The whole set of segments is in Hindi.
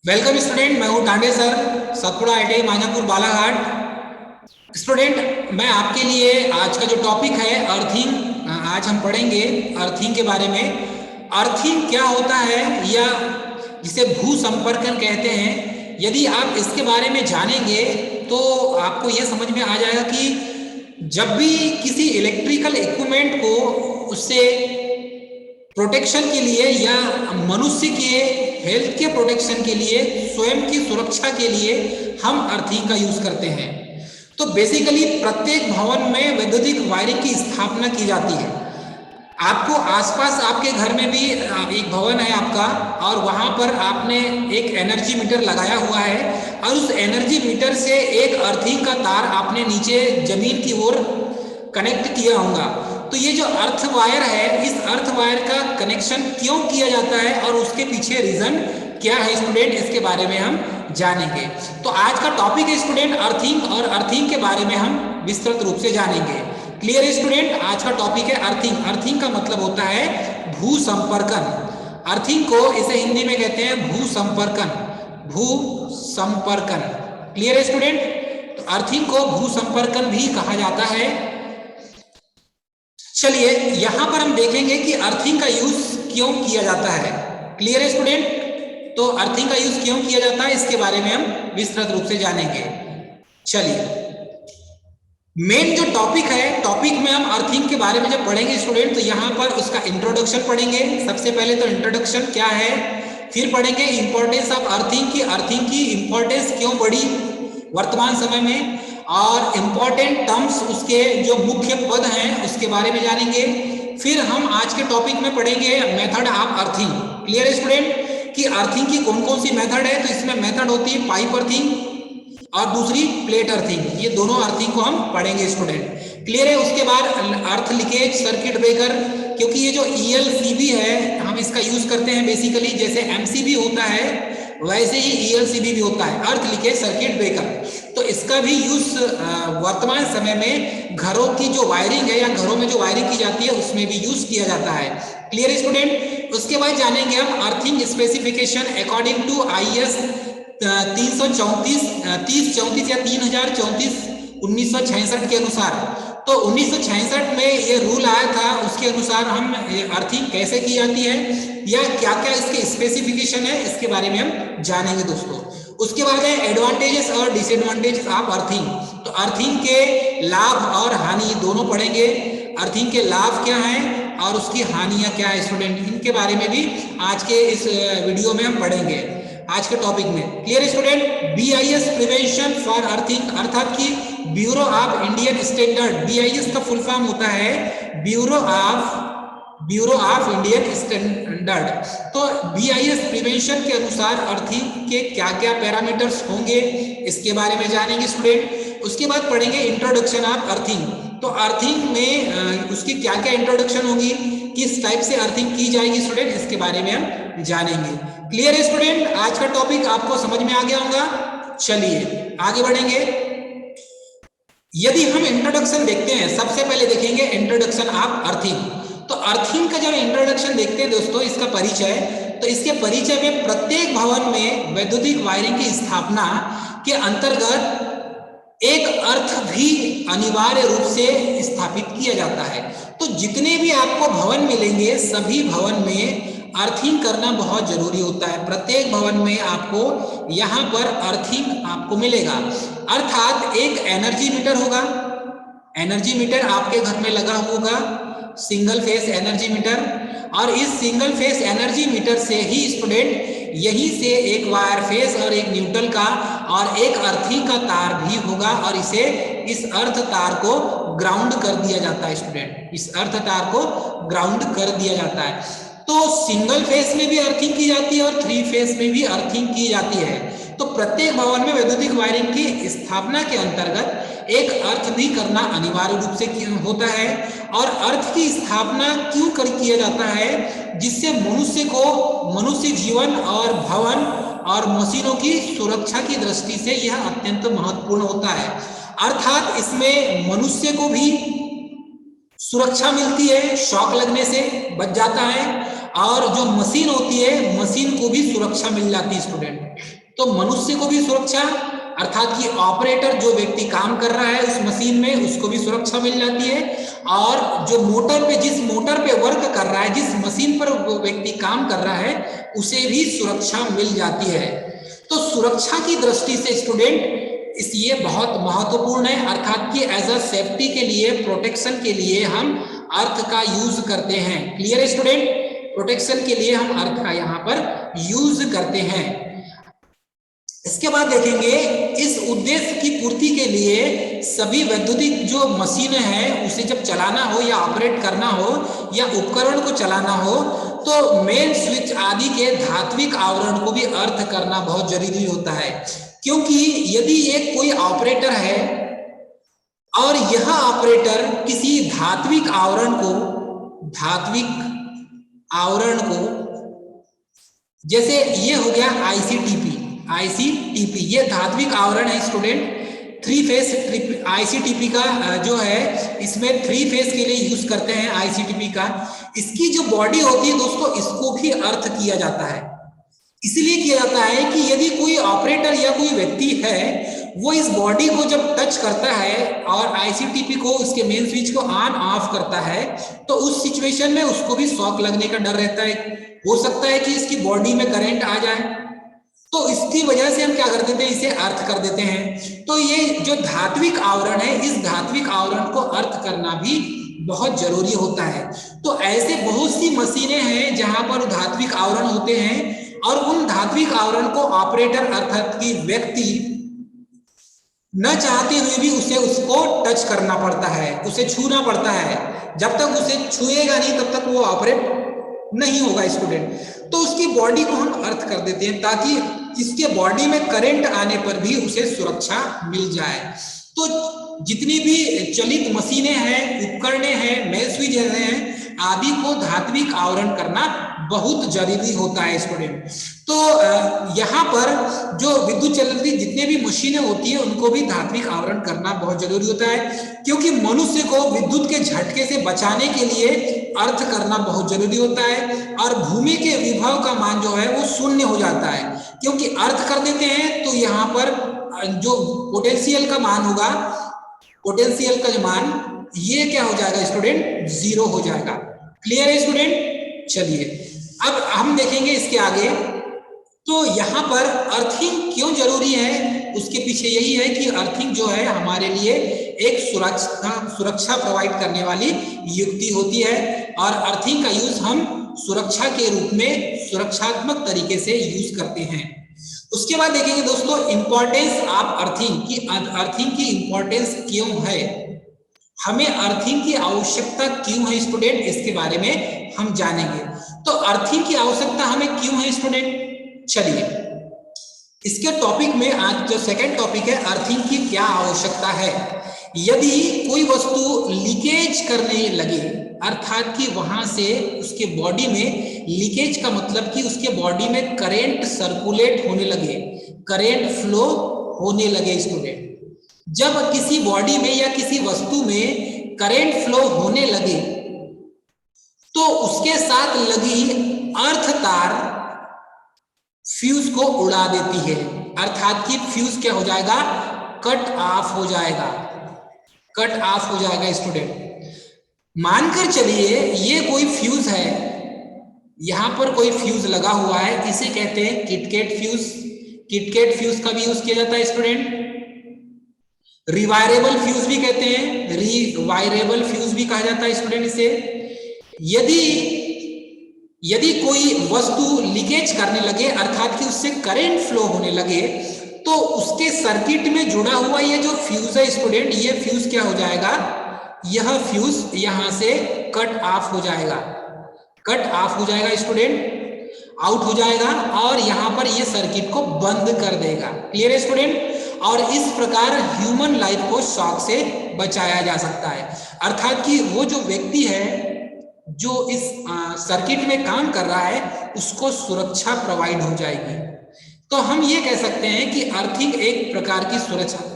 वेलकम स्टूडेंट, मैं हूं Tande sir, Satpura ITI Manjhapur Balaghat. Student, मैं आपके लिए आज का जो टॉपिक है अर्थिंग, आज हम पढ़ेंगे अर्थिंग के बारे में। अर्थिंग क्या होता है या जिसे भू संपर्कन कहते हैं, यदि आप इसके बारे में जानेंगे तो आपको यह समझ में आ जाएगा कि जब भी किसी इलेक्ट्रिकल इक्विपमेंट को उससे प्रोटेक्शन के लिए या मनुष्य के हेल्थ के प्रोटेक्शन के लिए, स्वयं की सुरक्षा के लिए हम अर्थिंग का यूज करते हैं। तो बेसिकली प्रत्येक भवन में वैद्युतिक वायरिंग की स्थापना की जाती है। आपको आसपास आपके घर में भी एक भवन है आपका, और वहां पर आपने एक एनर्जी मीटर लगाया हुआ है, और उस एनर्जी मीटर से एक अर्थिंग का तार आपने नीचे जमीन की ओर कनेक्ट किया होगा। तो ये जो अर्थ वायर है, इस अर्थ वायर का कनेक्शन क्यों किया जाता है और उसके पीछे रीजन क्या है स्टूडेंट, इसके बारे में हम जानेंगे। तो आज का टॉपिक है स्टूडेंट अर्थिंग, और अर्थिंग के बारे में हम विस्तृत रूप से जानेंगे। क्लियर है स्टूडेंट? आज का टॉपिक है अर्थिंग। अर्थिंग का मतलब होता है भू संपर्कन। अर्थिंग को इसे हिंदी में कहते हैं भू संपर्कन। भू संपर्कन। क्लियर है स्टूडेंट? तो अर्थिंग को भू संपर्कन भी कहा जाता है। चलिए यहां पर हम देखेंगे कि अर्थिंग का यूज क्यों किया जाता है। क्लियर है स्टूडेंट? तो अर्थिंग का यूज क्यों किया जाता है इसके बारे में हम विस्तृत रूप से जानेंगे। चलिए मेन जो टॉपिक है, टॉपिक में हम अर्थिंग के बारे में जब पढ़ेंगे स्टूडेंट, तो यहां पर उसका इंट्रोडक्शन पढ़ेंगे। सबसे पहले तो इंट्रोडक्शन क्या है, फिर पढ़ेंगे इंपॉर्टेंस ऑफ अर्थिंग की, अर्थिंग की इंपॉर्टेंस क्यों बढ़ी वर्तमान समय में, और इंपॉर्टेंट टर्म्स उसके जो मुख्य पद हैं उसके बारे में जानेंगे। फिर हम आज के टॉपिक में पढ़ेंगे मेथड ऑफ अर्थिंग। क्लियर है स्टूडेंट कि अर्थिंग की कौन कौन सी मेथड है? तो इसमें मेथड होती है पाइप अर्थिंग और दूसरी प्लेट अर्थिंग। ये दोनों अर्थिंग को हम पढ़ेंगे स्टूडेंट। क्लियर है? उसके बाद अर्थ लीकेज, सर्किट ब्रेकर, क्योंकि ये जो ELCB है हम इसका यूज करते हैं बेसिकली, जैसे MCB होता है वैसे ही ELCB भी होता है, अर्थ लीकेज सर्किट ब्रेकर। तो इसका भी यूज वर्तमान समय में घरों की जो वायरिंग है या घरों में जो वायरिंग की जाती है उसमें भी यूज किया जाता है। क्लियर है स्टूडेंट? उसके बाद जानेंगे हम earthing specification according to IS 334 3034 या 3034 1966 के अनुसार। तो 1966 में ये रूल आया था, उसके अनुसार हम अर्थिंग कैसे की जाती है या क्या क्या इसके स्पेसिफिकेशन है इसके बारे में हम जानेंगे दोस्तों। उसके बाद है एडवांटेजेस और डिसएडवांटेजेस ऑफ अर्थिंग। तो अर्थिंग के लाभ और हानि दोनों पढ़ेंगे। अर्थिंग के लाभ क्या हैं और उसकी हानियां क्या है स्टूडेंट, इनके बारे में भी आज के इस वीडियो में हम पढ़ेंगे आज के टॉपिक में। Clear student? BIS prevention for earthing, अर्थात कि bureau of Indian standard. BIS का फुल फॉर्म होता है ब्यूरो ऑफ इंडियन स्टैंडर्ड। तो BIS प्रिवेंशन के अनुसार अर्थिंग के क्या क्या पैरामीटर्स होंगे इसके बारे में जानेंगे स्टूडेंट। उसके बाद पढ़ेंगे इंट्रोडक्शन ऑफ अर्थिंग। तो अर्थिंग में उसकी क्या क्या इंट्रोडक्शन होगी, किस टाइप से अर्थिंग की जाएगी स्टूडेंट, इसके बारे में हम जानेंगे। क्लियर है स्टूडेंट? आज का टॉपिक आपको समझ में आ गया होगा। चलिए आगे बढ़ेंगे। यदि हम इंट्रोडक्शन देखते हैं, सबसे पहले देखेंगे इंट्रोडक्शन ऑफ अर्थिंग। तो अर्थिंग का जब इंट्रोडक्शन देखते हैं दोस्तों, इसका परिचय, तो इसके परिचय में प्रत्येक भवन में वैद्युतिक वायरिंग की स्थापना के अंतर्गत एक अर्थ भी अनिवार्य रूप से स्थापित किया जाता है। तो जितने भी आपको भवन मिलेंगे सभी भवन में अर्थिंग करना बहुत जरूरी होता है। प्रत्येक भवन में आपको यहां पर अर्थिंग आपको मिलेगा। अर्थात एक एनर्जी मीटर होगा, एनर्जी मीटर आपके घर में लगा होगा, सिंगल फेस एनर्जी मीटर, और इस सिंगल फेस एनर्जी मीटर से ही स्टूडेंट यहीं से एक वायर फेस और एक न्यूट्रल का और एक अर्थिंग का तार भी होगा, और इसे इस अर्थ तार को ग्राउंड कर दिया जाता है स्टूडेंट। इस अर्थ तार को ग्राउंड कर दिया जाता है। तो सिंगल फेस में भी अर्थिंग की जाती है और 3 फेस में भी अर्थिंग की जाती है। तो प्रत्येक भवन में वैद्युतिक वायरिंग की स्थापना के अंतर्गत एक अर्थ भी करना अनिवार्य रूप से होता है। और अर्थ की स्थापना क्यों किया जाता है? जिससे मनुष्य जीवन और भवन और मशीनों की सुरक्षा की दृष्टि से यह अत्यंत महत्वपूर्ण होता है। अर्थात इसमें मनुष्य को भी सुरक्षा मिलती है, शॉक लगने से बच जाता है, और जो मशीन होती है मशीन को भी सुरक्षा मिल जाती है स्टूडेंट। तो मनुष्य को भी सुरक्षा, अर्थात कि ऑपरेटर जो व्यक्ति काम कर रहा है उस मशीन में, उसको भी सुरक्षा मिल जाती है, और जो जिस मोटर पे वर्क कर रहा है, जिस मशीन पर वो व्यक्ति काम कर रहा है, उसे भी सुरक्षा मिल जाती है। तो सुरक्षा की दृष्टि से स्टूडेंट ये बहुत महत्वपूर्ण है, अर्थात कि एज अ सेफ्टी के लिए, प्रोटेक्शन के लिए हम अर्थ का यूज करते हैं। क्लियर है स्टूडेंट? प्रोटेक्शन के लिए हम अर्थ का यहाँ पर यूज करते हैं। इसके बाद देखेंगे, इस उद्देश्य की पूर्ति के लिए सभी वैद्युतिक जो मशीनें हैं उसे जब चलाना हो या ऑपरेट करना हो या उपकरण को चलाना हो, तो मेन स्विच आदि के धात्विक आवरण को भी अर्थ करना बहुत जरूरी होता है। क्योंकि यदि एक कोई ऑपरेटर है और यह ऑपरेटर किसी धात्विक आवरण को जैसे ये हो गया आईसीटीपी, ये धात्विक आवरण है स्टूडेंट। 3 फेज आईसीटीपी का जो है, इसमें 3 फेज के लिए यूज करते हैं आईसीटीपी का। इसकी जो बॉडी होती है दोस्तों, इसको भी अर्थ किया जाता है। इसलिए किया जाता है कि यदि कोई ऑपरेटर या कोई व्यक्ति है, वो इस बॉडी को जब टच करता है और आईसीटीपी को, उसके मेन स्विच को ऑन ऑफ करता है, तो उस सिचुएशन में उसको भी शॉक लगने का डर रहता है। हो सकता है कि इसकी बॉडी में करंट आ जाए, तो इसकी वजह से हम क्या कर देते हैं, इसे अर्थ कर देते हैं। तो ये जो धात्विक आवरण है, इस धात्विक आवरण को अर्थ करना भी बहुत जरूरी होता है। तो ऐसे बहुत सी मशीनें हैं जहां पर धात्विक आवरण होते हैं, और उन धात्विक आवरण को ऑपरेटर अर्थात कि व्यक्ति न चाहते हुए भी उसको टच करना पड़ता है, उसे छूना पड़ता है। जब तक उसे छुएगा नहीं तब तक वो ऑपरेट नहीं होगा स्टूडेंट। तो उसकी बॉडी को हम अर्थ कर देते हैं ताकि इसके बॉडी में करंट आने पर भी उसे सुरक्षा मिल जाए। तो जितनी भी चलित मशीनें हैं, उपकरणें हैं, मेन स्विच हैं आदि को धात्विक आवरण करना बहुत जरूरी होता है स्टूडेंट। तो यहाँ पर जो विद्युत चलित जितने भी मशीनें होती है उनको भी धात्विक आवरण करना बहुत जरूरी होता है, क्योंकि मनुष्य को विद्युत के झटके से बचाने के लिए अर्थ करना बहुत जरूरी होता है। और भूमि के विभव का मान जो है वो शून्य हो जाता है, क्योंकि अर्थ कर देते हैं तो यहाँ पर जो पोटेंशियल का मान होगा, पोटेंशियल का जो मान, ये क्या हो जाएगा स्टूडेंट, 0 हो जाएगा। क्लियर है स्टूडेंट? चलिए अब हम देखेंगे इसके आगे। तो यहाँ पर अर्थिंग क्यों जरूरी है, उसके पीछे यही है कि अर्थिंग जो है हमारे लिए एक सुरक्षा प्रोवाइड करने वाली युक्ति होती है, और अर्थिंग का यूज हम सुरक्षा के रूप में सुरक्षात्मक तरीके से यूज करते हैं। उसके बाद देखेंगे दोस्तों इंपॉर्टेंस ऑफ अर्थिंग की, अर्थिंग की इंपॉर्टेंस क्यों है, हमें अर्थिंग की आवश्यकता क्यों है स्टूडेंट, इसके बारे में हम जानेंगे। तो अर्थिंग की आवश्यकता हमें क्यों है स्टूडेंट, चलिए इसके टॉपिक में आज जो सेकंड टॉपिक है, अर्थिंग की क्या आवश्यकता है। यदि कोई वस्तु लीकेज करने लगे, अर्थात कि वहां से उसके बॉडी में लीकेज का मतलब कि उसके बॉडी में करंट सर्कुलेट होने लगे, करंट फ्लो होने लगे स्टूडेंट। जब किसी बॉडी में या किसी वस्तु में करंट फ्लो होने लगे तो उसके साथ लगी अर्थ तार फ्यूज को उड़ा देती है, अर्थात कि फ्यूज क्या हो जाएगा, कट ऑफ हो जाएगा, कट ऑफ हो जाएगा स्टूडेंट। मानकर चलिए ये कोई फ्यूज है, यहां पर कोई फ्यूज लगा हुआ है, इसे कहते हैं किटकैट फ्यूज। किटकैट फ्यूज का भी यूज किया जाता है स्टूडेंट। रिवायरेबल फ्यूज भी कहते हैं, रिवायरेबल फ्यूज भी कहा जाता है स्टूडेंट इसे। यदि कोई वस्तु लीकेज करने लगे, अर्थात कि उससे करंट फ्लो होने लगे, तो उसके सर्किट में जुड़ा हुआ ये जो फ्यूज है स्टूडेंट, ये फ्यूज क्या हो जाएगा, यह फ्यूज यहां से कट ऑफ हो जाएगा, कट ऑफ हो जाएगा स्टूडेंट, आउट हो जाएगा, और यहां पर ये सर्किट को बंद कर देगा। क्लियर है स्टूडेंट? और इस प्रकार ह्यूमन लाइफ को शॉक से बचाया जा सकता है, अर्थात कि वो जो व्यक्ति है जो इस सर्किट में काम कर रहा है उसको सुरक्षा प्रोवाइड हो जाएगी। तो हम ये कह सकते हैं कि अर्थिंग एक प्रकार की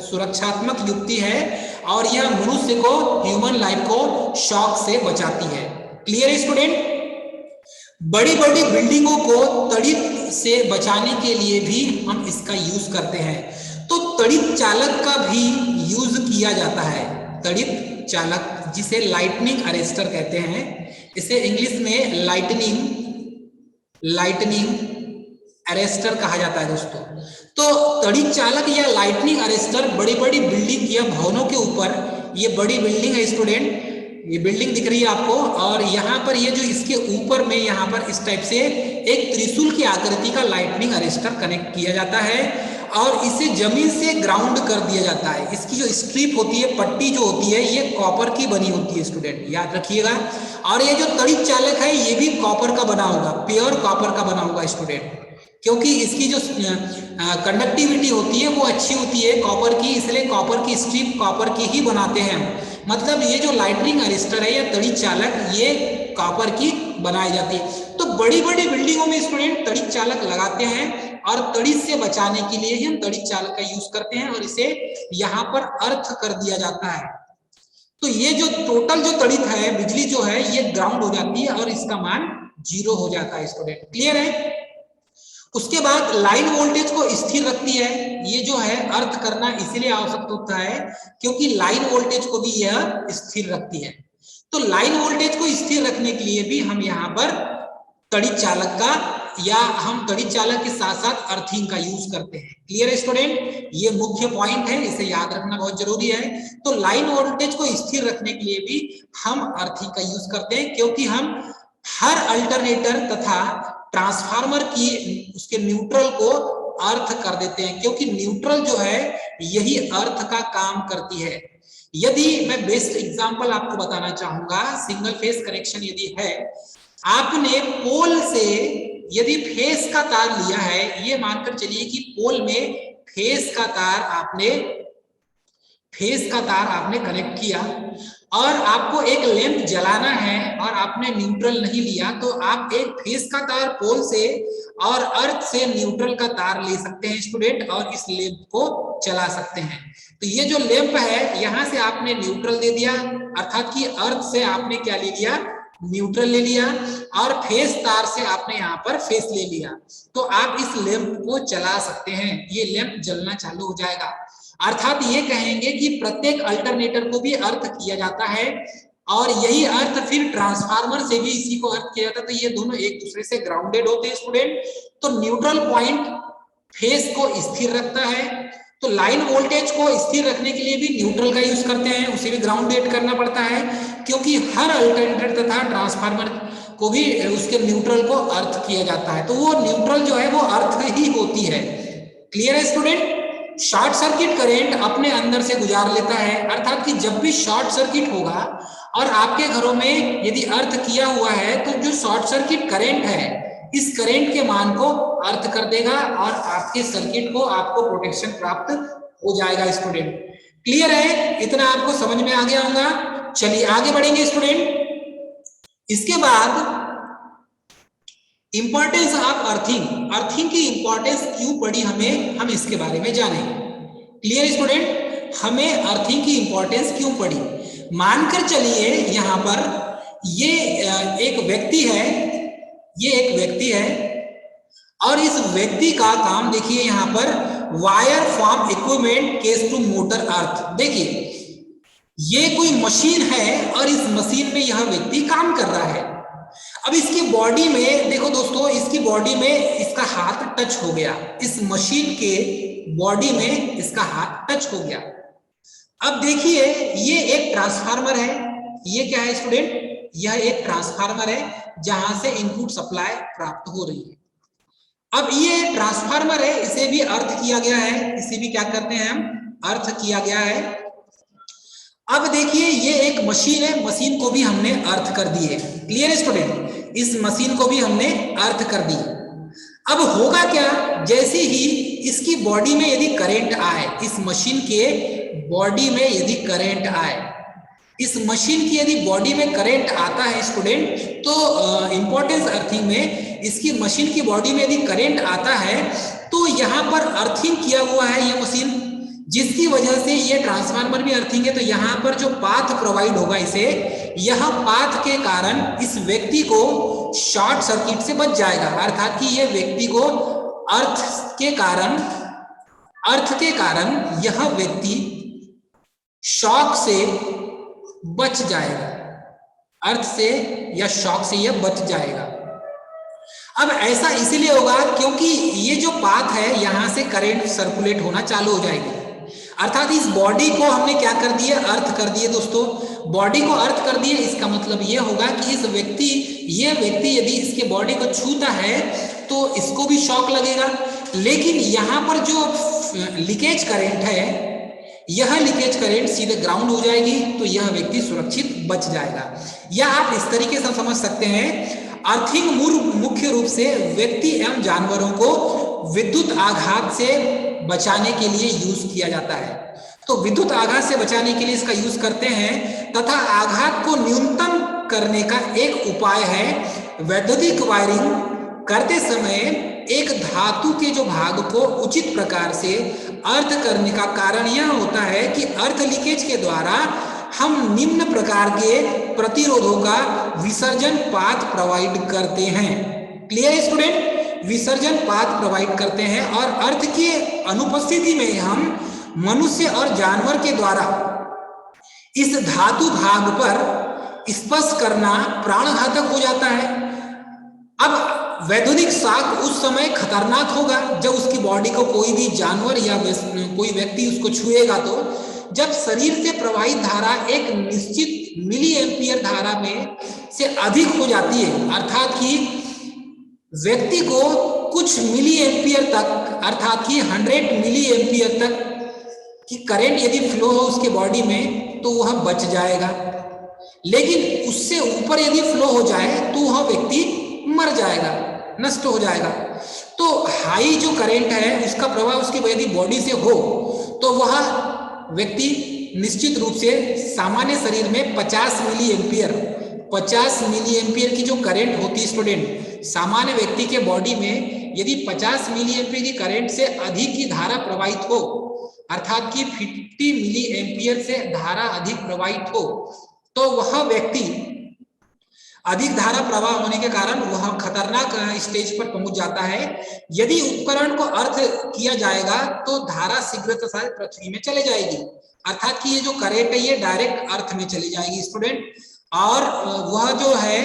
सुरक्षात्मक युक्ति है, और यह मनुष्य को, ह्यूमन लाइफ को शॉक से बचाती है। क्लियर है स्टूडेंट? बड़ी बड़ी बिल्डिंगों को से बचाने के लिए भी हम इसका यूज करते हैं। तो तड़ित चालक का भी यूज किया जाता है। तड़ित चालक जिसे लाइटनिंग अरेस्टर कहते हैं, इसे इंग्लिश में लाइटनिंग अरेस्टर कहा जाता है दोस्तों। तो तड़ित चालक या लाइटनिंग अरेस्टर बड़ी बड़ी बिल्डिंग या भवनों के ऊपर, ये बड़ी बिल्डिंग है स्टूडेंट, ये बिल्डिंग दिख रही है आपको, और यहाँ पर ये जो इसके ऊपर में यहाँ पर इस टाइप से एक त्रिशूल की आकृति का लाइटनिंग अरेस्टर कनेक्ट किया जाता है और इसे जमीन से ग्राउंड कर दिया जाता है। इसकी जो स्ट्रिप होती है, पट्टी जो होती है, ये कॉपर की बनी होती है स्टूडेंट, याद रखिएगा। और ये जो तड़ित चालक है ये भी कॉपर का बना होगा, प्योर कॉपर का बना होगा स्टूडेंट, क्योंकि इसकी जो कंडक्टिविटी होती है वो अच्छी होती है कॉपर की, इसलिए कॉपर की स्ट्रिप कॉपर की ही बनाते हैं हम। मतलब ये जो लाइटनिंग अरेस्टर है या तड़ित चालक, ये कॉपर की बनाई जाती है। तो बड़ी बड़ी बिल्डिंगों में स्टूडेंट तड़ित चालक लगाते हैं और तड़ित से बचाने के लिए ही हम तड़ित चालक का यूज करते हैं और इसे यहाँ पर अर्थ कर दिया जाता है। तो ये जो टोटल जो तड़ित है, बिजली जो है ये ग्राउंड हो जाती है और इसका मान 0 हो जाता है स्टूडेंट, क्लियर है। उसके बाद लाइन वोल्टेज को स्थिर रखती है। ये जो है अर्थ करना इसलिए आवश्यक होता है क्योंकि लाइन वोल्टेज को भी यह स्थिर रखती है। तो लाइन वोल्टेज को स्थिर रखने के लिए भी हम यहाँ पर तड़ित चालक का या हम तड़ित चालक के साथ साथ अर्थिंग का यूज करते हैं, क्लियर है स्टूडेंट। ये मुख्य पॉइंट है, इसे याद रखना बहुत जरूरी है। तो लाइन वोल्टेज को स्थिर रखने के लिए भी हम अर्थिंग का यूज करते हैं, क्योंकि हम हर अल्टरनेटर तथा ट्रांसफार्मर की उसके न्यूट्रल को अर्थ कर देते हैं, क्योंकि न्यूट्रल जो है यही अर्थ का काम करती है। यदि मैं बेस्ट एग्जांपल आपको बताना चाहूंगा, सिंगल फेस कनेक्शन यदि है, आपने पोल से यदि फेस का तार लिया है, ये मानकर चलिए कि पोल में फेस का तार आपने कनेक्ट किया और आपको एक लैंप जलाना है और आपने न्यूट्रल नहीं लिया, तो आप एक फेस का तार पोल से और अर्थ से न्यूट्रल का तार ले सकते हैं स्टूडेंट और इस लैंप को चला सकते हैं। तो ये जो लैंप है, यहां से आपने न्यूट्रल दे दिया, अर्थात कि अर्थ से आपने क्या ले लिया, न्यूट्रल ले लिया, और फेस तार से आपने यहाँ पर फेस ले लिया, तो आप इस लैंप को चला सकते हैं। ये लैंप जलना चालू हो जाएगा। अर्थात ये कहेंगे कि प्रत्येक अल्टरनेटर को भी अर्थ किया जाता है और यही अर्थ फिर ट्रांसफार्मर से भी इसी को अर्थ किया जाता है। तो ये दोनों एक दूसरे से ग्राउंडेड होते हैं स्टूडेंट। तो न्यूट्रल पॉइंट फेस को स्थिर रखता है, तो लाइन वोल्टेज को स्थिर रखने के लिए भी न्यूट्रल का यूज करते हैं, उसे भी ग्राउंडेड करना पड़ता है, क्योंकि हर अल्टरनेटर तथा ट्रांसफार्मर को भी उसके न्यूट्रल को अर्थ किया जाता है। तो वो न्यूट्रल जो है वो अर्थ ही होती है, क्लियर है स्टूडेंट। शॉर्ट सर्किट करंट अपने अंदर से गुजार लेता है, अर्थात कि जब भी शॉर्ट सर्किट होगा और आपके घरों में यदि अर्थ किया हुआ है, तो जो शॉर्ट सर्किट करंट है इस करंट के मान को अर्थ कर देगा और आपके सर्किट को आपको प्रोटेक्शन प्राप्त हो जाएगा स्टूडेंट, क्लियर है। इतना आपको समझ में आ गया होगा। चलिए आगे बढ़ेंगे स्टूडेंट। इसके बाद इंपॉर्टेंस ऑफ अर्थिंग, अर्थिंग की इंपॉर्टेंस क्यों पड़ी हमें, हम इसके बारे में जानें, क्लियर स्टूडेंट। हमें अर्थिंग की इंपॉर्टेंस क्यों पड़ी, मानकर चलिए यहां पर ये एक व्यक्ति है और इस व्यक्ति का काम देखिए, यहां पर wire form equipment case to motor earth. देखिए ये कोई मशीन है और इस मशीन में यह व्यक्ति काम कर रहा है। अब इसकी बॉडी में देखो दोस्तों, इसकी बॉडी में इसका हाथ टच हो गया, इस मशीन के बॉडी में इसका हाथ टच हो गया। अब देखिए ये एक ट्रांसफार्मर है, ये क्या है स्टूडेंट, यह एक ट्रांसफार्मर है जहां से इनपुट सप्लाई प्राप्त हो रही है। अब ये ट्रांसफार्मर है, इसे भी अर्थ किया गया है, इसे भी क्या करते हैं हम, अर्थ किया गया है। अब देखिए ये एक मशीन है, मशीन को भी हमने अर्थ कर दी है, क्लियर स्टूडेंट, इस मशीन को भी हमने अर्थ कर दी। अब होगा क्या, जैसे ही इसकी बॉडी में यदि करंट आए, इस मशीन के बॉडी में यदि करंट आए, इस मशीन की यदि बॉडी में करंट आता है स्टूडेंट, तो इंपॉर्टेंस अर्थिंग में इसकी मशीन की बॉडी में यदि करंट आता है तो यहाँ पर अर्थिंग किया हुआ है ये मशीन, जिसकी वजह से ये ट्रांसफार्मर भी अर्थिंग है। तो यहाँ पर जो पाथ प्रोवाइड होगा इसे, यह पाथ के कारण इस व्यक्ति को शॉर्ट सर्किट से बच जाएगा, अर्थात कि यह व्यक्ति को अर्थ के कारण यह व्यक्ति शॉक से बच जाएगा, अर्थ से या शॉक से यह बच जाएगा। अब ऐसा इसीलिए होगा क्योंकि ये जो पाथ है यहां से करंट सर्कुलेट होना चालू हो जाएगी, अर्थात इस बॉडी को हमने क्या कर दिया, अर्थ कर दिए दोस्तों, बॉडी को अर्थ कर दिए। इसका मतलब ये होगा कि ये व्यक्ति यदि इसके बॉडी को छूता है तो इसको भी शॉक लगेगा, लेकिन यहाँ पर जो लीकेज करंट है, यह लीकेज करंट सीधे ग्राउंड हो जाएगी, तो यह व्यक्ति सुरक्षित बच जाएगा। या आप इस तरीके से समझ सकते हैं, अर्थिंग मुख्य रूप से व्यक्ति एवं जानवरों को विद्युत आघात से बचाने के लिए यूज किया जाता है। तो विद्युत आघात से बचाने के लिए इसका यूज करते हैं, तथा आघात को न्यूनतम करने का एक उपाय है वैद्युतिक वायरिंग करते समय एक धातु के जो भाग को उचित प्रकार से अर्थ करने का कारण यह होता है कि अर्थ लीकेज के द्वारा हम निम्न प्रकार के प्रतिरोधों का विसर्जन पाथ प्रोवाइड करते हैं। क्लियर है स्टूडेंट? विसर्जन पाथ प्रोवाइड करते हैं, और अर्थ की अनुपस्थिति में हम मनुष्य और जानवर के द्वारा इस धातु भाग पर स्पर्श करना प्राणघातक हो जाता है। अब वैद्युतिक शॉक उस समय खतरनाक होगा जब उसकी बॉडी को कोई भी जानवर या कोई व्यक्ति उसको छुएगा, तो जब शरीर से प्रवाहित धारा एक निश्चित मिली एम्पियर धारा में से अधिक हो जाती है, अर्थात कि व्यक्ति को कुछ मिली एम्पियर तक, अर्थात कि 100 मिली एम्पियर तक की करंट यदि फ्लो हो उसके बॉडी में तो वह बच जाएगा, लेकिन उससे ऊपर यदि फ्लो हो जाए तो वह व्यक्ति मर जाएगा, नष्ट हो जाएगा। तो हाई जो करंट है उसका प्रभाव उसकी यदि बॉडी से हो तो वह व्यक्ति निश्चित रूप से सामान्य शरीर में 50 मिली एम्पियर की जो करंट होती है स्टूडेंट, सामान्य व्यक्ति के बॉडी में यदि 50 मिली एम्पियर की करंट से अधिक की धारा प्रवाहित हो, अर्थात कि 50 मिली एम्पियर से धारा अधिक प्रवाहित हो, तो वह व्यक्ति अधिक धारा प्रवाह होने के कारण वह खतरनाक स्टेज पर पहुंच जाता है। यदि उपकरण को अर्थ किया जाएगा तो धारा शीघ्रता से पृथ्वी में चले जाएगी, अर्थात कि ये जो करंट है ये डायरेक्ट अर्थ में चली जाएगी स्टूडेंट, और वह जो है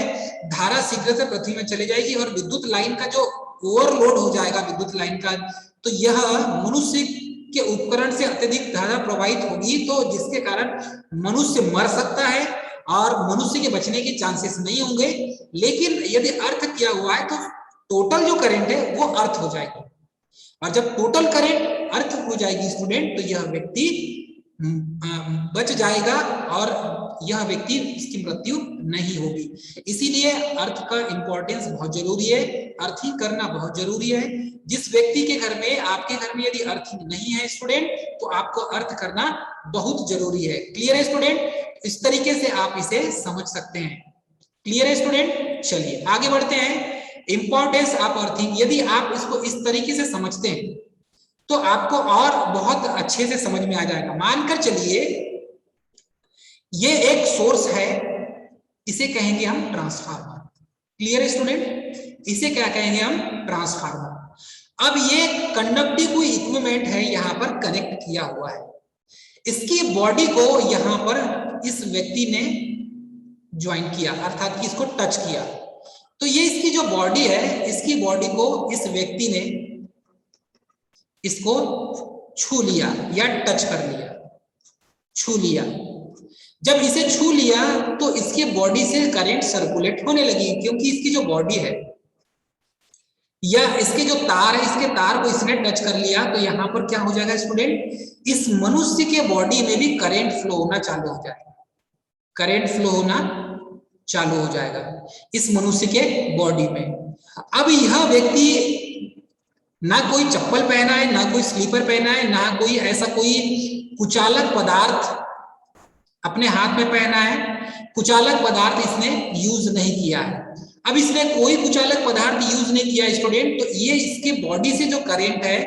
धारा शीघ्र से पृथ्वी में चली जाएगी, और विद्युत लाइन का जो ओवरलोड हो जाएगा विद्युत लाइन का, तो यह मनुष्य के उपकरण से अत्यधिक धारा प्रवाहित होगी, तो जिसके कारण मनुष्य मर सकता है और मनुष्य के बचने के चांसेस नहीं होंगे। लेकिन यदि अर्थ किया हुआ है तो टोटल जो करंट है वो अर्थ हो जाएगी, और जब टोटल करंट अर्थ हो जाएगी स्टूडेंट तो यह व्यक्ति बच जाएगा और यह व्यक्ति इसकी मृत्यु नहीं होगी। इसीलिए अर्थ का इंपॉर्टेंस बहुत जरूरी है, अर्थिंग करना बहुत जरूरी है। जिस व्यक्ति के घर में, आपके घर में यदि अर्थिंग नहीं है स्टूडेंट तो आपको अर्थ करना बहुत जरूरी है। क्लियर है स्टूडेंट? इस तरीके से आप इसे समझ सकते हैं। क्लियर है स्टूडेंट? चलिए आगे बढ़ते हैं। इंपॉर्टेंस ऑफ अर्थिंग, यदि आप इसको इस तरीके से समझते हैं तो आपको और बहुत अच्छे से समझ में आ जाएगा। मानकर चलिए ये एक सोर्स है, इसे कहेंगे हम ट्रांसफार्मर। क्लियर है स्टूडेंट? इसे क्या कहेंगे हम? ट्रांसफार्मर। अब ये कंडक्टिव कोई इक्विपमेंट है, यहां पर कनेक्ट किया हुआ है, इसकी बॉडी को यहां पर इस व्यक्ति ने ज्वाइन किया, अर्थात कि इसको टच किया। तो ये इसकी जो बॉडी है, इसकी बॉडी को इस व्यक्ति ने इसको छू लिया या टच कर लिया, छू लिया। जब इसे छू लिया तो इसके बॉडी से करंट सर्कुलेट होने लगी, क्योंकि इसकी जो बॉडी है या इसके जो तार है, इसके तार को इसने टच कर लिया, तो यहां पर क्या हो जाएगा स्टूडेंट? इस मनुष्य के बॉडी में भी करंट फ्लो होना चालू हो जाएगा, करंट फ्लो होना चालू हो जाएगा इस मनुष्य के बॉडी में। अब यह व्यक्ति ना कोई चप्पल पहना है, ना कोई स्लीपर पहना है, ना कोई ऐसा कोई कुचालक पदार्थ अपने हाथ में पहना है, कुचालक पदार्थ इसने यूज नहीं किया है। अब इसने कोई कुचालक पदार्थ यूज नहीं किया स्टूडेंट, तो ये इसके बॉडी से जो करंट है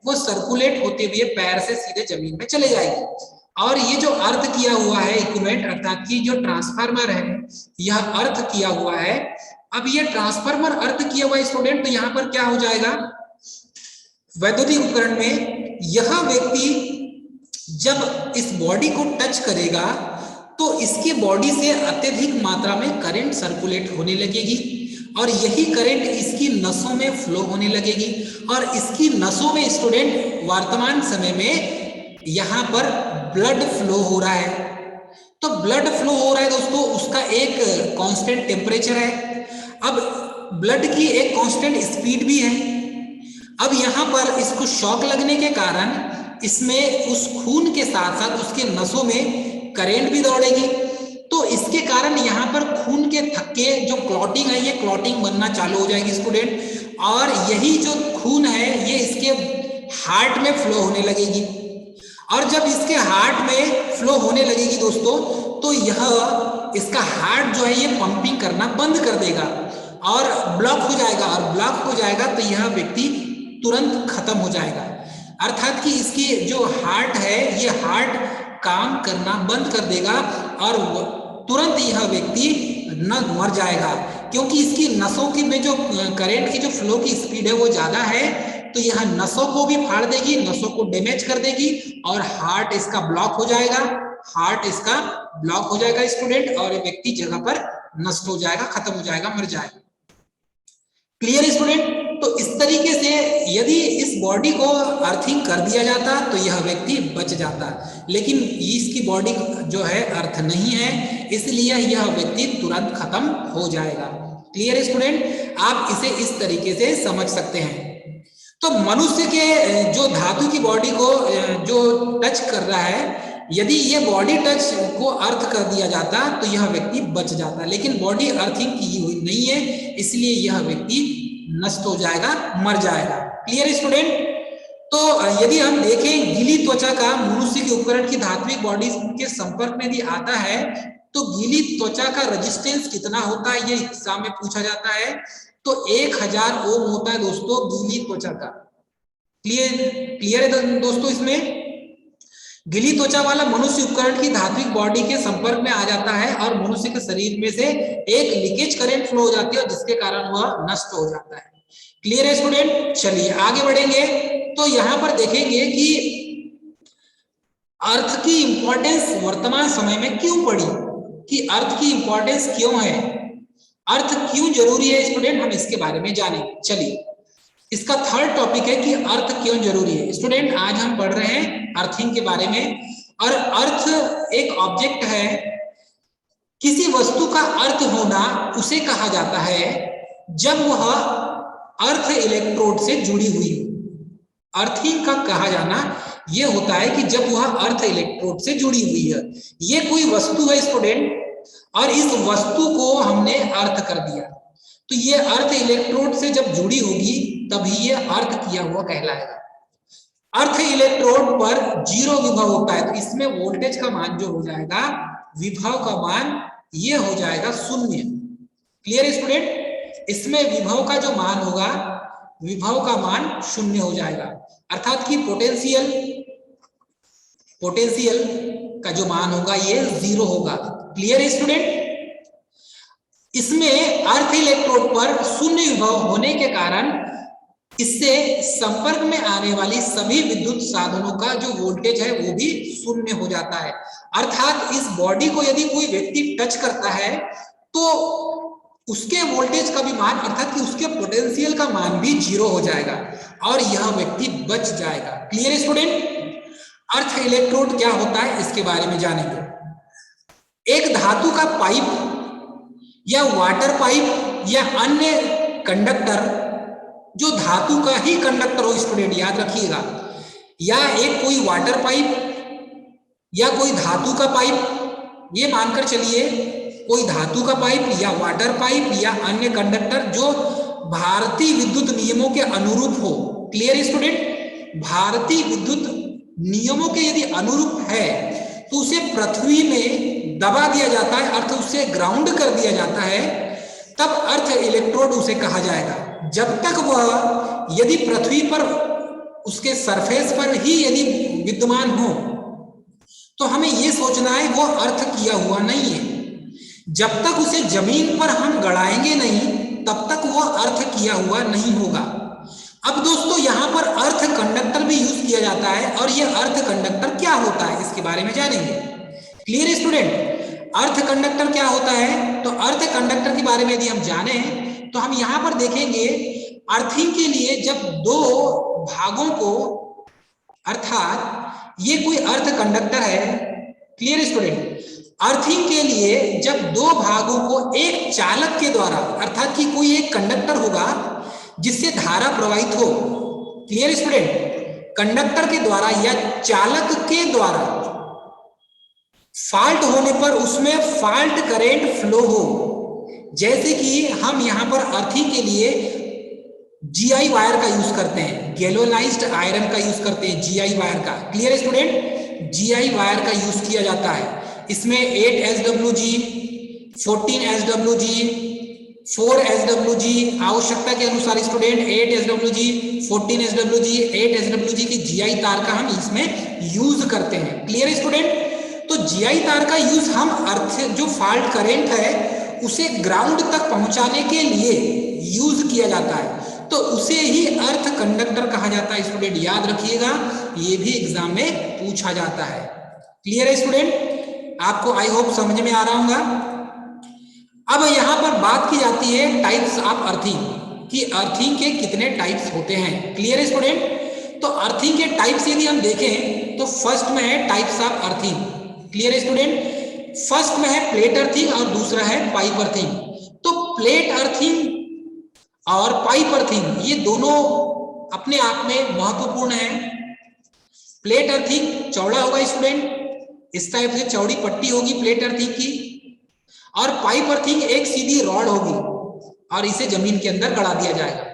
वो सर्कुलेट होते हुए पैर से सीधे जमीन में चले जाएगी। और ये जो अर्थ किया हुआ है इक्विपमेंट, अर्थात कि जो ट्रांसफार्मर है यह अर्थ किया हुआ है, अब ये ट्रांसफार्मर अर्थ किया हुआ स्टूडेंट, तो यहाँ पर क्या हो जाएगा, वैद्युतिक उपकरण में यह व्यक्ति जब इस बॉडी को टच करेगा तो इसकी बॉडी से अत्यधिक मात्रा में करंट सर्कुलेट होने लगेगी और यही करंट इसकी नसों में फ्लो होने लगेगी और इसकी नसों में स्टूडेंट वर्तमान समय में यहाँ पर ब्लड फ्लो हो रहा है। तो ब्लड फ्लो हो रहा है दोस्तों, उसका एक कांस्टेंट टेम्परेचर है, अब ब्लड की एक कांस्टेंट स्पीड भी है। अब यहाँ पर इसको शॉक लगने के कारण इसमें उस खून के साथ साथ उसके नसों में करंट भी दौड़ेगी, तो इसके कारण यहाँ पर खून के थक्के जो क्लॉटिंग है, ये क्लॉटिंग बनना चालू हो जाएगी स्टूडेंट, और यही जो खून है ये इसके हार्ट में फ्लो होने लगेगी और जब इसके हार्ट में फ्लो होने लगेगी दोस्तों, तो यह इसका हार्ट जो है ये पंपिंग करना बंद कर देगा और ब्लॉक हो जाएगा, और ब्लॉक हो जाएगा तो यह व्यक्ति तुरंत खत्म हो जाएगा। अर्थात कि इसकी जो हार्ट है ये हार्ट काम करना बंद कर देगा और तुरंत यह व्यक्ति न मर जाएगा, क्योंकि इसकी नसों की में जो करंट की जो फ्लो की स्पीड है वो ज्यादा है, तो यह नसों को भी फाड़ देगी, नसों को डैमेज कर देगी और हार्ट इसका ब्लॉक हो जाएगा, हार्ट इसका ब्लॉक हो जाएगा स्टूडेंट, और ये व्यक्ति जगह पर नष्ट हो जाएगा, खत्म हो जाएगा, मर जाएगा। Clear student? तो इस तरीके से यदि इस बॉडी को अर्थिंग कर दिया जाता तो यह व्यक्ति बच जाता, लेकिन इसकी बॉडी जो है अर्थ नहीं है, इसलिए यह व्यक्ति तुरंत खत्म हो जाएगा। Clear student? आप इसे इस तरीके से समझ सकते हैं। तो मनुष्य के जो धातु की बॉडी को जो टच कर रहा है, यदि ये बॉडी टच को अर्थ कर दिया जाता तो यह व्यक्ति बच जाता, लेकिन बॉडी अर्थिंग की हुई नहीं है, इसलिए यह व्यक्ति नष्ट हो जाएगा, मर जाएगा। Clear student? तो यदि हम देखें गीली त्वचा का मनुष्य के उपकरण की धात्विक बॉडी के संपर्क में यदि आता है तो गीली त्वचा का रेजिस्टेंस कितना होता है, ये एग्जाम में पूछा जाता है। तो 1000 ओम होता है दोस्तों गीली त्वचा का। क्लियर है दोस्तों? इसमें गीली त्वचा वाला मनुष्य उपकरण की धात्विक बॉडी के संपर्क में आ जाता है और मनुष्य के शरीर में से एक लीकेज करंट फ्लो हो जाती है जिसके कारण वह नष्ट हो जाता है। क्लियर है स्टूडेंट? चलिए आगे बढ़ेंगे। तो यहां पर देखेंगे कि अर्थ की इंपॉर्टेंस वर्तमान समय में क्यों पड़ी, कि अर्थ की इंपॉर्टेंस क्यों है, अर्थ क्यों जरूरी है स्टूडेंट, हम इसके बारे में जानेंगे। चलिए, इसका थर्ड टॉपिक है कि अर्थ क्यों जरूरी है। स्टूडेंट आज हम पढ़ रहे हैं अर्थिंग के बारे में, और अर्थ एक ऑब्जेक्ट है, किसी वस्तु का अर्थ होना उसे कहा जाता है जब वह अर्थ इलेक्ट्रोड से जुड़ी हुई हो। अर्थिंग का कहा जाना यह होता है कि जब वह अर्थ इलेक्ट्रोड से जुड़ी हुई है, ये कोई वस्तु है स्टूडेंट, और इस वस्तु को हमने अर्थ कर दिया, तो ये अर्थ इलेक्ट्रोड से जब जुड़ी होगी तभी ये अर्थ किया हुआ कहलाएगा। अर्थ इलेक्ट्रोड पर 0 विभव होता है, तो इसमें वोल्टेज का मान जो हो जाएगा, विभव का मान ये हो जाएगा 0। Clear student? इसमें विभव का जो मान होगा, विभव का मान 0 हो जाएगा, अर्थात कि पोटेंशियल का जो मान होगा ये 0 होगा। Clear student? इसमें अर्थ इलेक्ट्रोड पर 0 विभव होने के कारण इससे संपर्क में आने वाली सभी विद्युत साधनों का जो वोल्टेज है वो भी 0 हो जाता है। अर्थात इस बॉडी को यदि कोई व्यक्ति टच करता है तो उसके वोल्टेज का भी मान, अर्थात कि उसके पोटेंशियल का मान भी 0 हो जाएगा और यह व्यक्ति बच जाएगा। Clear student? अर्थ इलेक्ट्रोड क्या होता है इसके बारे में जानेंगे। एक धातु का पाइप या वाटर पाइप या अन्य कंडक्टर, जो धातु का ही कंडक्टर हो स्टूडेंट, याद रखिएगा, या एक कोई वाटर पाइप या कोई धातु का पाइप, ये मानकर चलिए कोई धातु का पाइप या वाटर पाइप या अन्य कंडक्टर जो भारतीय विद्युत नियमों के अनुरूप हो। Clear student? भारतीय विद्युत नियमों के यदि अनुरूप है तो उसे पृथ्वी में दबा दिया जाता है, अर्थ उसे ग्राउंड कर दिया जाता है, तब अर्थ इलेक्ट्रोड उसे कहा जाएगा। जब तक वह यदि पृथ्वी पर उसके सरफेस पर ही यदि विद्यमान हो तो हमें यह सोचना है वो अर्थ किया हुआ नहीं है। जब तक उसे जमीन पर हम गड़ाएंगे नहीं तब तक वो अर्थ किया हुआ नहीं होगा। अब दोस्तों यहाँ पर अर्थ कंडक्टर भी यूज किया जाता है, और ये अर्थ कंडक्टर क्या होता है इसके बारे में जानेंगे। क्लियर स्टूडेंट, अर्थ कंडक्टर क्या होता है? तो अर्थ कंडक्टर के बारे में यदि हम जाने तो हम यहाँ पर देखेंगे अर्थिंग के लिए जब दो भागों को, अर्थात ये कोई अर्थ कंडक्टर है। क्लियर स्टूडेंट, अर्थिंग के लिए जब दो भागों को एक चालक के द्वारा, अर्थात कि कोई एक कंडक्टर होगा जिससे धारा प्रवाहित हो। क्लियर स्टूडेंट, कंडक्टर के द्वारा या चालक के द्वारा फॉल्ट होने पर उसमें फॉल्ट करंट फ्लो हो। जैसे कि हम यहां पर अर्थिंग के लिए जीआई वायर का यूज करते हैं, गैल्वेनाइज्ड आयरन का यूज करते हैं, जीआई वायर का। क्लियर स्टूडेंट, जीआई वायर का यूज किया जाता है। इसमें 8 SWG, 14 SWG, 4 SWG, आवश्यकता के अनुसार स्टूडेंट 8 SWG, 14 SWG, 8 SWG की जीआई तार का हम इसमें यूज करते हैं। क्लियर स्टूडेंट, तो जीआई तार का यूज हम अर्थ जो फॉल्ट करंट है उसे ग्राउंड तक पहुंचाने के लिए यूज किया जाता है, तो उसे ही अर्थ कंडक्टर कहा जाता है। स्टूडेंट याद रखिएगा, ये भी एग्जाम में पूछा जाता है। क्लियर है स्टूडेंट, आपको आई होप समझ में आ रहा होगा। अब यहां पर बात की जाती है टाइप्स ऑफ अर्थिंग, कि अर्थिंग के कितने टाइप्स होते हैं। क्लियर स्टूडेंट, तो अर्थिंग के टाइप्स यदि हम देखें तो फर्स्ट में है types of earthing. Clear student, first में है प्लेट अर्थिंग और दूसरा है पाइप अर्थिंग। तो प्लेट अर्थिंग और पाइप अर्थिंग ये दोनों अपने आप में महत्वपूर्ण है। प्लेट अर्थिंग चौड़ा होगा स्टूडेंट, इस टाइप से चौड़ी पट्टी होगी प्लेट अर्थिंग की, और पाइप अर्थिंग एक सीधी रॉड होगी और इसे जमीन के अंदर गड़ा दिया जाएगा।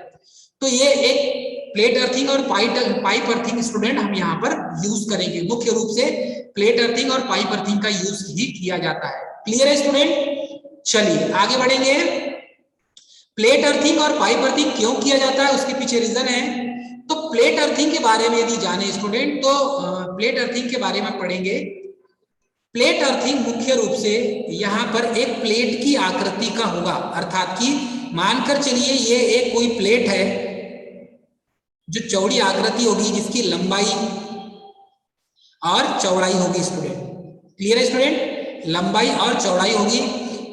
तो ये एक प्लेट अर्थिंग और पाइप अर्थिंग स्टूडेंट हम यहाँ पर यूज करेंगे। मुख्य रूप से प्लेट अर्थिंग और पाइप अर्थिंग का यूज ही किया जाता है। क्लियर है स्टूडेंट, चलिए आगे बढ़ेंगे। प्लेट अर्थिंग और पाइप अर्थिंग क्यों किया जाता है उसके पीछे रीजन है। तो प्लेट अर्थिंग के बारे में यदि जाने स्टूडेंट तो प्लेट अर्थिंग के बारे में पढ़ेंगे। प्लेट अर्थिंग मुख्य रूप से यहाँ पर एक प्लेट की आकृति का होगा, अर्थात कि मानकर चलिए ये एक कोई प्लेट है जो चौड़ी आकृति होगी, जिसकी लंबाई और चौड़ाई होगी स्टूडेंट। क्लियर है स्टूडेंट, लंबाई और चौड़ाई होगी,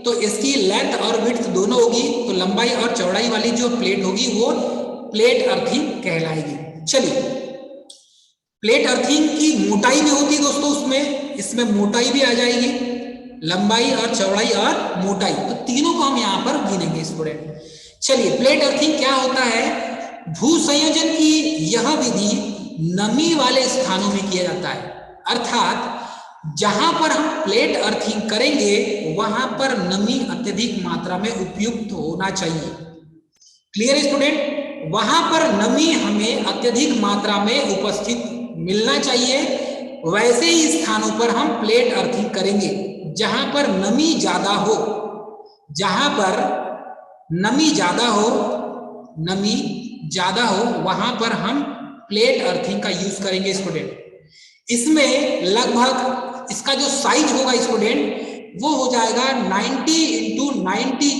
तो इसकी लेंथ और विड्थ दोनों होगी, तो लंबाई और चौड़ाई वाली जो प्लेट होगी वो प्लेट अर्थिंग कहलाएगी। चलिए, प्लेट अर्थिंग की मोटाई भी होती है दोस्तों, इसमें मोटाई भी आ जाएगी, लंबाई और चौड़ाई और मोटाई, तो तीनों को हम यहाँ पर गिनेंगे स्टूडेंट। चलिए, प्लेट अर्थिंग क्या होता है। भू संयोजन की यह विधि नमी वाले स्थानों में किया जाता है, अर्थात जहां पर हम प्लेट अर्थिंग करेंगे वहां पर नमी अत्यधिक मात्रा में उपयुक्त होना चाहिए। क्लियर स्टूडेंट, वहां पर नमी हमें अत्यधिक मात्रा में उपस्थित मिलना चाहिए। वैसे ही स्थानों पर हम प्लेट अर्थिंग करेंगे जहां पर नमी ज्यादा हो, जहां पर नमी ज्यादा हो वहां पर हम प्लेट अर्थिंग का यूज करेंगे स्टूडेंट। इसमें लगभग इसका जो साइज होगा स्टूडेंट वो हो जाएगा 90 इंटू 90,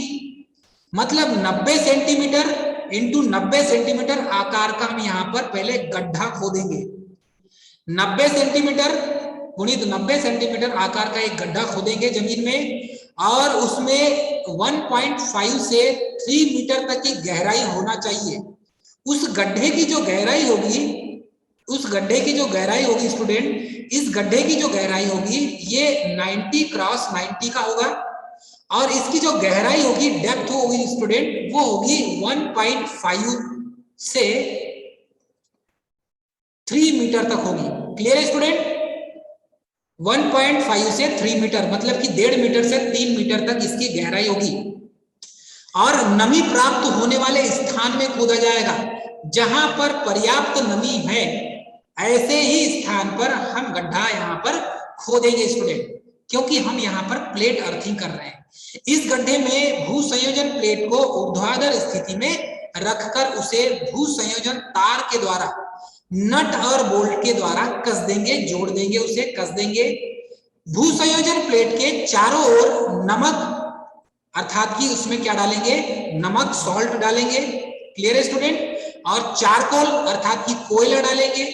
मतलब 90 सेंटीमीटर इंटू 90 सेंटीमीटर आकार का हम यहाँ पर पहले गड्ढा खोदेंगे। 90 सेंटीमीटर गुणित 90 सेंटीमीटर आकार का एक गड्ढा खोदेंगे जमीन में, और उसमें 1.5 से 3 मीटर तक की गहराई होना चाहिए। उस गड्ढे की जो गहराई होगी स्टूडेंट, इस गड्ढे की जो गहराई होगी ये 90 क्रॉस 90 का होगा, और इसकी जो गहराई होगी, डेप्थ होगी स्टूडेंट, वो होगी 1.5 से 3 मीटर तक होगी। क्लियर है स्टूडेंट, 1.5 से 3 मीटर मतलब कि 1.5 मीटर से 3 मीटर तक इसकी गहराई होगी, और नमी प्राप्त होने वाले स्थान में खोदा जाएगा। जहां पर पर्याप्त नमी है ऐसे ही स्थान पर हम गड्ढा यहाँ पर खोदेंगे स्टूडेंट, क्योंकि हम यहाँ पर प्लेट अर्थिंग कर रहे हैं। इस गड्ढे में भू संयोजन प्लेट को ऊर्ध्वाधर स्थिति में रखकर उसे भू संयोजन तार के द्वारा, नट और बोल्ट के द्वारा कस देंगे, जोड़ देंगे, उसे कस देंगे। भू संयोजन प्लेट के चारों ओर नमक अर्थात कि उसमें क्या डालेंगे, नमक, सॉल्ट डालेंगे। क्लियर है स्टूडेंट। और चारकोल अर्थात कि कोयला डालेंगे।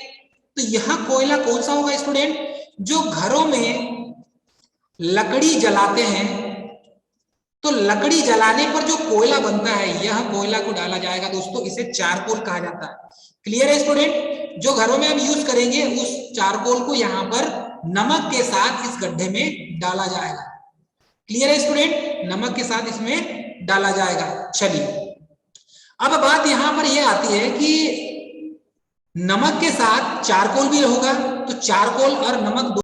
तो यह कोयला कौन सा होगा स्टूडेंट, जो घरों में लकड़ी जलाते हैं, तो लकड़ी जलाने पर जो कोयला बनता है, यह कोयला को डाला जाएगा दोस्तों, इसे चारकोल कहा जाता है। क्लियर है स्टूडेंट। जो घरों में हम यूज करेंगे उस चारकोल को यहां पर नमक के साथ इस गड्ढे में डाला जाएगा। क्लियर है स्टूडेंट, नमक के साथ इसमें डाला जाएगा। चलिए अब बात यहां पर यह आती है कि नमक के साथ चारकोल भी होगा, तो चारकोल और नमक